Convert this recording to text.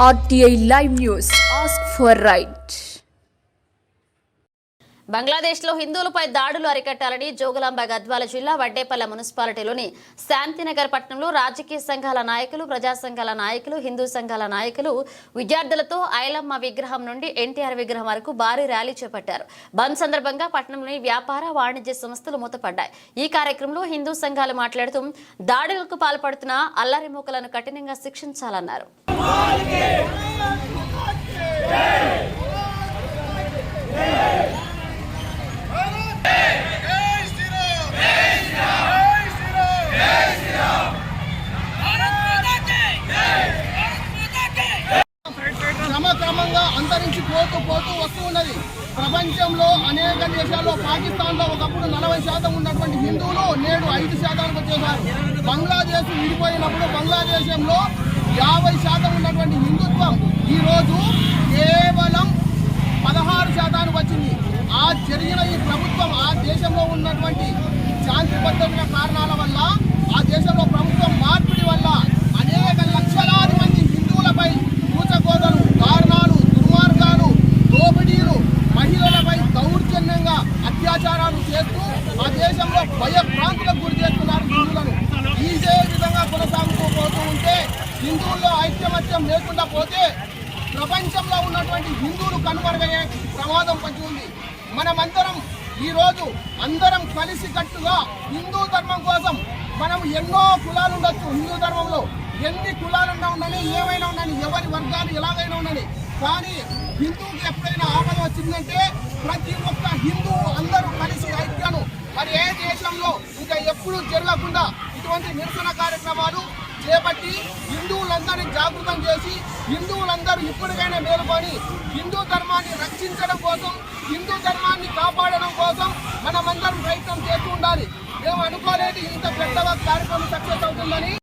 RTI Live News. Ask for right. బంగ్లాదేశ్లో హిందువులపై దాడులు అరికట్టాలని జోగులాంబ గద్వాల జిల్లా వడ్డేపల్ల మున్సిపాలిటీలోని శాంతినగర్ పట్టణంలో రాజకీయ సంఘాల నాయకులు, ప్రజా సంఘాల నాయకులు, హిందూ సంఘాల నాయకులు విద్యార్థులతో ఐలమ్మ విగ్రహం నుండి ఎన్టీఆర్ విగ్రహం వరకు భారీ ర్యాలీ చేపట్టారు. బంద్ సందర్భంగా పట్టణంలోని వ్యాపార, వాణిజ్య సంస్థలు మూతపడ్డాయి. ఈ కార్యక్రమంలో హిందూ సంఘాలు మాట్లాడుతూ దాడులకు పాల్పడుతున్న అల్లరి మూకలను కఠినంగా శిక్షించాలన్నారు. క్రమక్రమంగా అంతరించిపోతూ వస్తూ ఉన్నది. ప్రపంచంలో అనేక దేశాల్లో, పాకిస్తాన్లో ఒకప్పుడు 40% ఉన్నటువంటి హిందువులు నేడు 5% వచ్చేసారు. బంగ్లాదేశ్ విడిపోయినప్పుడు బంగ్లాదేశంలో 50% ఉన్నటువంటి హిందుత్వం ఈరోజు కేవలం 16% వచ్చింది. ఆ జరిగిన ఈ ప్రభుత్వం ఆ దేశంలో ఉన్నటువంటి శాంతిబద్ధమైన కారణాల వల్ల, ఆ దేశంలో ప్రభుత్వం మార్పిడి వల్ల అనేక లక్షలాది మంది హిందువులపై కూచకోదలు, దారుణాలు, దుర్మార్గాలు, దోపిడీలు, మహిళలపై దౌర్జన్యంగా అత్యాచారాలు చేస్తూ ఆ దేశంలో భయభ్రాంతులకు గురి చేస్తున్నారు హిందువులను. ఇదే విధంగా కొనసాగుతూ పోతూ ఉంటే, హిందువుల్లో ఐక్యమత్యం లేకుండా పోతే ప్రపంచంలో ఉన్నటువంటి హిందువులు కనుమరుగయ్యే ప్రమాదం పొంచి ఉంది. మనమందరం ఈరోజు అందరం కలిసికట్టుగా హిందూ ధర్మం కోసం, మనం ఎన్నో కులాలు ఉండొచ్చు, హిందూ ధర్మంలో ఎన్ని కులాలున్నా ఉండని, ఏమైనా ఉండని, ఎవరి వర్గాలు ఎలాగైనా ఉండని, కానీ హిందువుకి ఎప్పుడైనా ఆపద వచ్చిందంటే ప్రతి ఒక్క హిందువు అందరూ కలిసి ఐక్యాను మరి ఏ దేశంలో ఇంకా ఎప్పుడూ జరగకుండా ఇటువంటి నిరసన కార్యక్రమాలు చేపట్టి హిందువులందరినీ జాగృతం చేసి, హిందువులందరూ ఇప్పటికైనా మేలుకొని హిందూ ధర్మాన్ని రక్షించడం కోసం, హిందూ ధర్మాన్ని కాపాడడం కోసం మనమందరం ప్రయత్నం చేస్తూ ఉండాలి. మేము అనుకోలేదు ఇంత పెద్దగా కార్యక్రమం సక్సెస్ అవుతుందని.